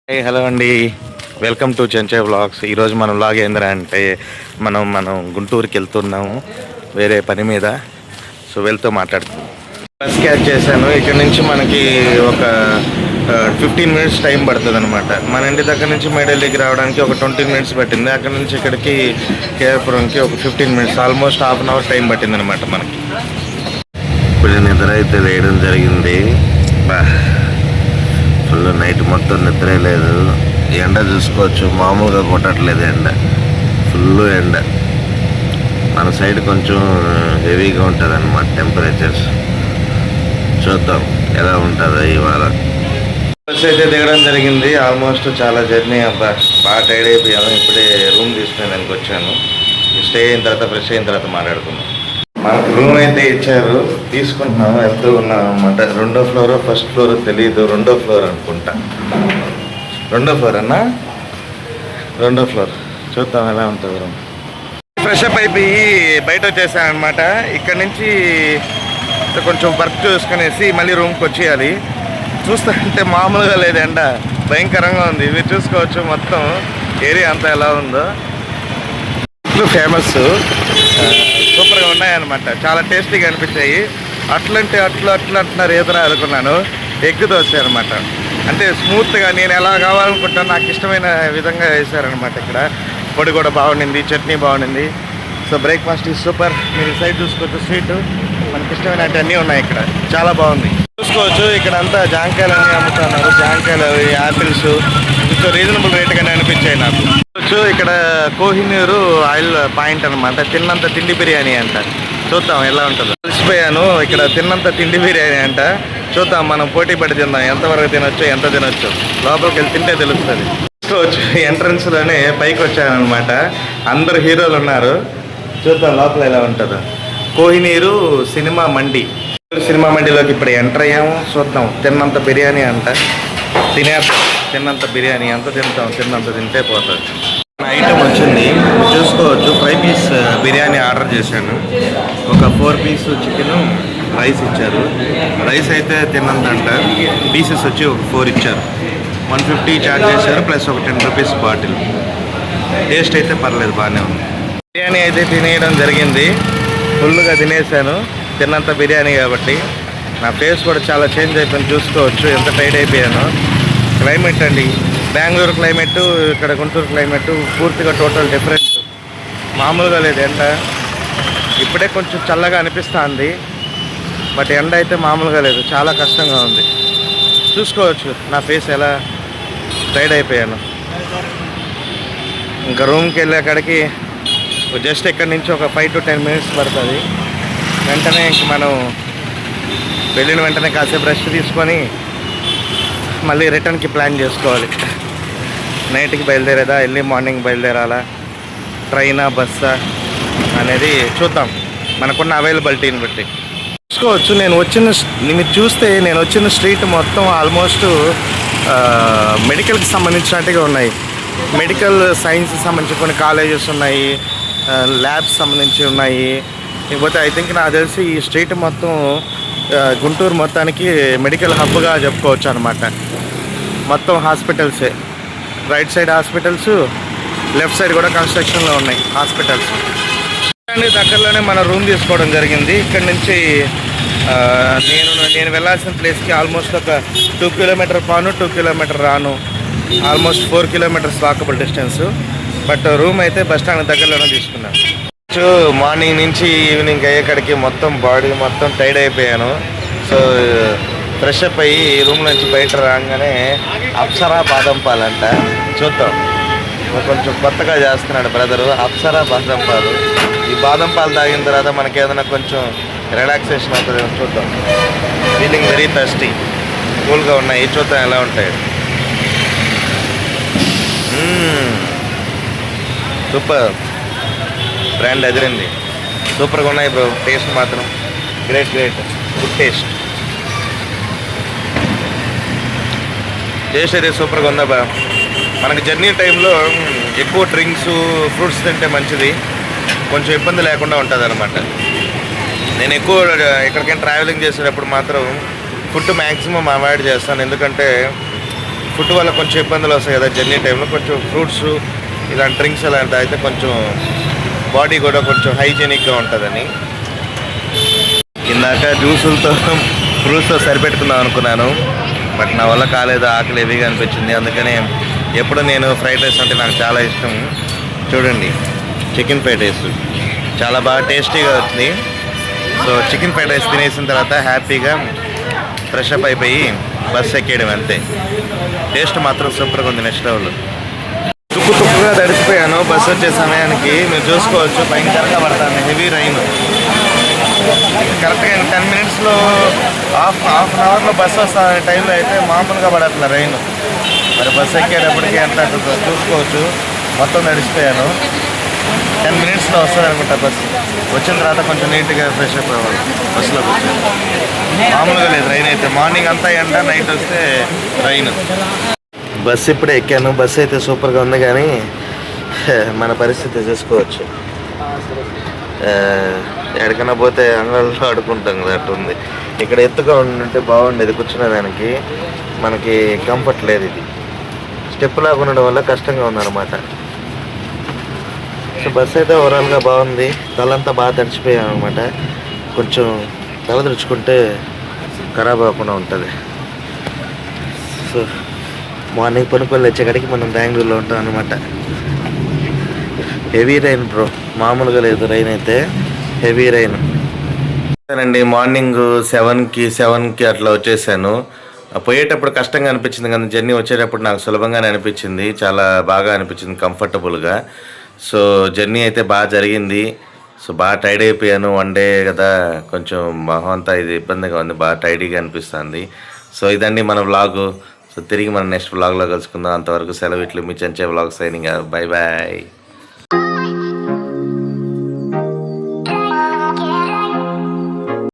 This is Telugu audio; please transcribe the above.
హలో అండి, వెల్కమ్ టు చెంచే వ్లాగ్స్. ఈరోజు మన వ్లాగ్ ఏందిరా అంటే మనం గుంటూరుకి వెళ్తున్నాము వేరే పని మీద. సో వెళ్తూ మాట్లాడుతున్నాం. బస్ క్యాచ్ చేశాను. ఇక్కడ నుంచి మనకి ఒక 15 మినిట్స్ టైం పడుతుంది అనమాట. మన ఇంటి దగ్గర నుంచి మేడల్లికి రావడానికి ఒక 20 మినిట్స్ పట్టింది. అక్కడ నుంచి ఇక్కడికి కేఆర్పురంకి ఒక 15 minutes, almost half an hour time పట్టింది అనమాట మనకి. ఇప్పుడు నిద్ర అయితే వేయడం జరిగింది. ఫుల్ నైట్ మొత్తం నిద్రే లేదు. ఎండ చూసుకోవచ్చు, మామూలుగా కొట్టట్లేదు ఎండ, ఫుల్ ఎండ. మన సైడ్ కొంచెం హెవీగా ఉంటుంది అన్నమాట టెంపరేచర్స్. చూద్దాం ఎలా ఉంటుందో ఇవాళ. బస్ అయితే దిగడం జరిగింది. ఆల్మోస్ట్ చాలా జర్నీ బాగా టైర్డ్ అయిపోయాను. ఇప్పుడే రూమ్ తీసుకునేదానికి వచ్చాను. స్టే అయిన తర్వాత ఫ్రెష్ అయిన తర్వాత మాట్లాడుకున్నాం. మనకు రూమ్ అయితే ఇచ్చారు, తీసుకుంటున్నాము. వెళ్తూ ఉన్నాం అనమాట. 2వ ఫ్లోర్ ఫస్ట్ ఫ్లోర్ తెలియదు, 2వ ఫ్లోర్ అనుకుంటా. 2వ ఫ్లోర్ అన్నా, 2వ ఫ్లోర్. చూద్దాం ఎలా ఉంటుంది రూమ్. ఫ్రెష్ అప్ అయిపోయి బయట వచ్చేసాను అనమాట. ఇక్కడ నుంచి కొంచెం వర్క్ చూసుకునేసి మళ్ళీ రూమ్కి వచ్చేయాలి. చూస్తుంటే మామూలుగా లేదు, ఎండ భయంకరంగా ఉంది. మీరు చూసుకోవచ్చు మొత్తం ఏరియా అంతా ఎలా ఉందో. ఫేమస్ సూపర్గా ఉన్నాయన్నమాట, చాలా టేస్టీగా అనిపించాయి. అట్లంటే అట్లా అంటున్నారు ఏదైనా అనుకున్నాను. ఎగ్ దోశ అనమాట, అంటే స్మూత్గా నేను ఎలా కావాలనుకుంటాను నాకు ఇష్టమైన విధంగా వేసారనమాట. ఇక్కడ పొడి కూడా బాగుండింది, చట్నీ బాగుండింది. సో బ్రేక్ఫాస్ట్ ఈ సూపర్. మీరు సైడ్ చూసుకోవచ్చు, స్వీట్ మనకి ఇష్టమైన అన్నీ ఉన్నాయి ఇక్కడ, చాలా బాగుంది. చూసుకోవచ్చు ఇక్కడ అంతా జాంకాయలు అన్నీ అమ్ముతున్నారు. జాంకాయలు, యాపిల్స్ కొంచెం రీజనబుల్ రేట్గానే అనిపించాయి నాకు. ఇక్కడ కోహినూరు ఆయిల్ పాయింట్ అనమాట. తిన్నంత తిండి బిర్యానీ అంట. చూద్దాం ఎలా ఉంటుందో. కలిసిపోయాను. ఇక్కడ తిన్నంత తిండి బిర్యానీ అంట. చూద్దాం, మనం పోటీ పడి తిందాం. ఎంతవరకు తినొచ్చు, ఎంత తినొచ్చు, లోపలికి వెళ్ళి తింటే తెలుస్తుంది. చూసుకోవచ్చు ఎంట్రన్స్లోనే పైకి వచ్చానమాట. అందరు హీరోలు ఉన్నారు. చూద్దాం లోపల ఎలా ఉంటుందో. కోహినూరు సినిమా మండి. సినిమా మండిలోకి ఇప్పుడు ఎంటర్ అయ్యాము. చూద్దాం. తిన్నంత బిర్యానీ అంట. తినేస్తాం. తిన్నంత బిర్యానీ ఎంత తింటాం, తిన్నంత తింటే పోతుంది. ఐటమ్ వచ్చింది చూసుకోవచ్చు. 5 పీస్ బిర్యానీ ఆర్డర్ చేశాను. ఒక 4 పీస్ చికెన్, రైస్ ఇచ్చారు. రైస్ అయితే తిన్నంత అంట. పీసెస్ వచ్చి ఒక 4 ఇచ్చారు. 150 ఛార్జ్ చేశారు, ప్లస్ ఒక 10 రూపీస్ బాటిల్. టేస్ట్ అయితే పర్లేదు, బాగానే ఉంది. బిర్యానీ అయితే తినేయడం జరిగింది. ఫుల్గా తినేసాను. తిన్నంత బిర్యానీ కాబట్టి నా ఫేస్ కూడా చాలా చేంజ్ అయిపోయింది. చూసుకోవచ్చు ఎంత టైర్డ్ అయిపోయాను. క్లైమేట్ అండి, బెంగళూరు క్లైమేట్, ఇక్కడ గుంటూరు క్లైమేట్ పూర్తిగా టోటల్ డిఫరెంట్. మామూలుగా లేదు ఎండ. ఇప్పుడే కొంచెం చల్లగా అనిపిస్తుంది, బట్ ఎండ అయితే మామూలుగా లేదు, చాలా కష్టంగా ఉంది. చూసుకోవచ్చు నా ఫేస్ ఎలా టైర్డ్ అయిపోయాను. ఇంకా రూమ్కి వెళ్ళేకాడికి జస్ట్ ఇక్కడి నుంచి ఒక 5 to 10 మినిట్స్ పడుతుంది. వెంటనే ఇంక మనం వెళ్ళిన వెంటనే కాసేపు రెస్ట్ తీసుకొని మళ్ళీ రిటర్న్కి ప్లాన్ చేసుకోవాలి. నైట్కి బయలుదేరేదా, ఎర్లీ మార్నింగ్ బయలుదేరాలా, ట్రైనా, బస్సా అనేది చూద్దాం మనకున్న అవైలబిలిటీని బట్టి. చూసుకోవచ్చు మీరు చూస్తే నేను వచ్చిన స్ట్రీట్ మొత్తం ఆల్మోస్ట్ మెడికల్కి సంబంధించినట్టుగా ఉన్నాయి. మెడికల్ సైన్స్ సంబంధించిన కొన్ని కాలేజెస్ ఉన్నాయి, ల్యాబ్స్ సంబంధించి ఉన్నాయి. ఇకపోతే ఐ థింక్ నాకు తెలిసి ఈ స్ట్రీట్ మొత్తం గుంటూరు మొత్తానికి మెడికల్ హబ్గా చెప్పుకోవచ్చు అనమాట. మొత్తం హాస్పిటల్సే. Right side hospitals, left side కూడా కన్స్ట్రక్షన్లో ఉన్నాయి హాస్పిటల్స్. దగ్గరలోనే మన రూమ్ తీసుకోవడం జరిగింది. ఇక్కడ నుంచి నేను వెళ్ళాల్సిన ప్లేస్కి ఆల్మోస్ట్ ఒక 2 కిలోమీటర్ పాను, 2 కిలోమీటర్ రాను, almost 4 kilometres walkable distance. But room అయితే బస్ స్టాండ్ దగ్గరలోనే తీసుకున్నాను. మార్నింగ్ నుంచి ఈవినింగ్ అయ్యేకాడికి మొత్తం బాడీ మొత్తం టైర్డ్ అయిపోయాను. సో ఫ్రెష్ అప్ అయ్యి రూమ్ నుంచి బయట రాగానే అప్సరా బాదం పాలు అంట. చూద్దాం, కొంచెం కొత్తగా చేస్తున్నాడు బ్రదరు. అప్సరా బాదం పాలు. ఈ బాదం పాలు తాగిన తర్వాత మనకి ఏదైనా కొంచెం రిలాక్సేషన్ అవుతుంది. చూద్దాం. Feeling very thirsty. కూల్గా ఉన్నాయి. చూద్దాం ఎలా ఉంటాయి. సూపర్. బ్రాండ్ ఎదిరింది. సూపర్గా ఉన్నాయి బ్రో. టేస్ట్ మాత్రం గ్రేట్, గుడ్ టేస్ట్. టేస్ట్ అయితే సూపర్గా ఉందా బా. మనకి జర్నీ టైంలో ఎక్కువ డ్రింక్స్, ఫ్రూట్స్ తింటే మంచిది, కొంచెం ఇబ్బంది లేకుండా ఉంటుంది అనమాట. నేను ఎక్కువ ఎక్కడికైనా ట్రావెలింగ్ చేసేటప్పుడు మాత్రం ఫుడ్ మ్యాక్సిమం అవాయిడ్ చేస్తాను. ఎందుకంటే ఫుడ్ వల్ల కొంచెం ఇబ్బందులు వస్తాయి కదా జర్నీ టైంలో, కొంచెం ఫ్రూట్స్ ఇలాంటి డ్రింక్స్ అలాంటివి అయితే కొంచెం బాడీ కూడా కొంచెం హైజీనిక్గా ఉంటుందని ఇందాక జ్యూసులతో ఫ్రూట్స్తో సరిపెట్టుకుందాం అనుకున్నాను. బట్ నా వల్ల కాలేదు, ఆకలి హెవీగా అనిపించింది. అందుకనే ఎప్పుడు నేను ఫ్రైడ్ రైస్ అంటే నాకు చాలా ఇష్టం. చూడండి, చికెన్ ఫ్రైడ్ రైస్ చాలా బాగా టేస్టీగా వచ్చింది. సో చికెన్ ఫ్రైడ్ రైస్ తినేసిన తర్వాత హ్యాపీగా ఫ్రెష్ అప్ అయిపోయి బస్ ఎక్కేయడం అంతే. టేస్ట్ మాత్రం సూపర్గా ఉంది. Next level. తుప్పుగా తడిసిపోయాను. బస్సు వచ్చే సమయానికి మీరు చూసుకోవచ్చు భయంకరంగా పడతాను, హెవీ రైన్. కరెక్ట్గా 10 మినిట్స్లో హాఫ్ అన్ అవర్లో బస్సు వస్తానే టైంలో అయితే మామూలుగా పడట్లే రైన్. మరి బస్సు ఎక్కేటప్పటికి ఎంత చూసుకోవచ్చు, మొత్తం తడిసిపోయాను. 10 మినిట్స్లో వస్తుంది అనుకుంటా బస్సు. వచ్చిన తర్వాత కొంచెం నీట్గా ఫ్రెష్ అప్ అవ్వాలి. బస్సులో కూర్చొని మామూలుగా లేదు రైన్ అయితే. మార్నింగ్ అంతా ఎండ, నైట్ వస్తే రైన్. బస్సు ఇప్పుడే ఎక్కాను. బస్సు అయితే సూపర్గా ఉంది, కానీ మన పరిస్థితి చూసుకోవచ్చు. ఎక్కడికైనా పోతే అంగళ్ళలో ఆడుకుంటాం కదా, అట్టు ఉంది. ఇక్కడ ఎత్తుగా ఉంటే బాగుండేది కూర్చునేదానికి, మనకి కంఫర్ట్ లేదు. ఇది స్టెప్ లాగా ఉండడం వల్ల కష్టంగా ఉందన్నమాట. సో బస్సు అయితే ఓవరాల్గా బాగుంది. తలంతా బాగా తడిచిపోయాం అనమాట. కొంచెం తల తుడుచుకుంటే ఖరాబ్ అవ్వకుండా ఉంటుంది. సో మార్నింగ్ పనుకొని వచ్చేకాడికి మనం బెంగళూరులో ఉంటాం అనమాట. హెవీ రైన్ బ్రో, మామూలుగా లేదు రైన్ అయితే, హెవీ రైన్. అండి మార్నింగ్ 7కి అట్లా వచ్చేసాను. పోయేటప్పుడు కష్టంగా అనిపించింది కానీ జర్నీ వచ్చేటప్పుడు నాకు సులభంగానే అనిపించింది. చాలా బాగా అనిపించింది, కంఫర్టబుల్గా. సో జర్నీ అయితే బాగా జరిగింది. సో బాగా టైర్డ్ అయిపోయాను. 1 డే కదా, కొంచెం మొహం అంతా ఇది ఇబ్బందిగా ఉంది, బాగా టైర్డ్గా అనిపిస్తుంది. సో ఇదండి మన వ్లాగు. సో తిరిగి మనం నెక్స్ట్ వ్లాగ్లో కలుసుకుందాం. అంతవరకు సెలవు. ఇట్లు మీ చెంచే వ్లాగ్ సైనింగ్. Bye bye.